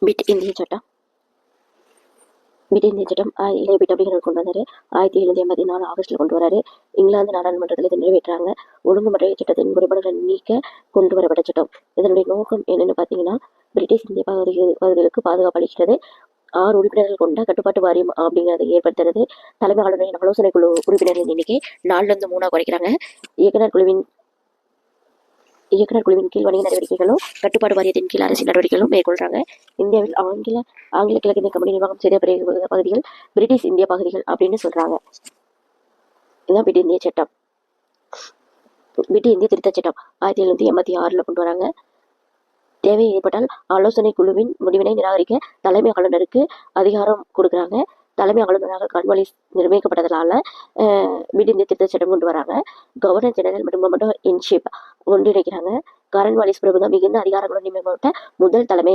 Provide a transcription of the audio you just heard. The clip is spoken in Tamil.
பிட் இந்திய சட்டம் பிட் இந்திய சட்டம் இளைய பிட் அப்படிங்கிறது கொண்டு வந்தாரு. 1784 ஆகஸ்ட்ல கொண்டு வராரு. இங்கிலாந்து நாடாளுமன்றத்தில் இதை நிறைவேற்றாங்க. ஒழுங்குமுறை சட்டத்தின் குறைபாடுகளை நீக்க கொண்டு வரப்பட்ட சட்டம். இதனுடைய நோக்கம் என்னன்னு பார்த்தீங்கன்னா, பிரிட்டிஷ் இந்திய பகுதிகளுக்கு பாதுகாப்பு அளிக்கிறது. 6 உறுப்பினர்கள் கொண்ட கட்டுப்பாட்டு வாரியம் அப்படிங்கிறத ஏற்படுத்துறது. தலைமை ஆளுநரின் ஆலோசனை குழு உறுப்பினர்களின் எண்ணிக்கை 4லிருந்து 3 குறைக்கிறாங்க. இயக்குனர் குழுவின் கீழ் வணிக நடவடிக்கைகளும் கட்டுப்பாடு வாரியத்தின் கீழ் அரசியல் நடவடிக்கைகளும் மேற்கொள்றாங்க. இந்தியாவில் ஆங்கில கிழக்கிந்திய கம்பெனி நிர்வாகம் செய்த பகுதிகள் பிரிட்டிஷ் இந்திய பகுதிகள் அப்படின்னு சொல்றாங்க. இதுதான் பிட் இந்திய சட்டம். பிட் இந்திய திருத்தச் சட்டம் 1786 கொண்டு வராங்க. தேவை ஏற்பட்டால் ஆலோசனை குழுவின் முடிவினை நிராகரிக்க தலைமை ஆளுநருக்கு அதிகாரம் கொடுக்குறாங்க. தலைமை ஆளுநராக கார்ன்வாலிஸ் நிர்ணயிக்கப்பட்டதால பிட் இந்திய திருத்த சட்டம் கொண்டு வராங்க. கவர்னர் ஜெனரல் மற்றும் கமாண்டர் இன் சீஃப் ஒன்றிணைக்கிறாங்க. கார்ன்வாலிஸ் பிரபு தான் மிகுந்த அதிகாரங்களுடன் நியமிக்கப்பட்ட முதல் தலைமை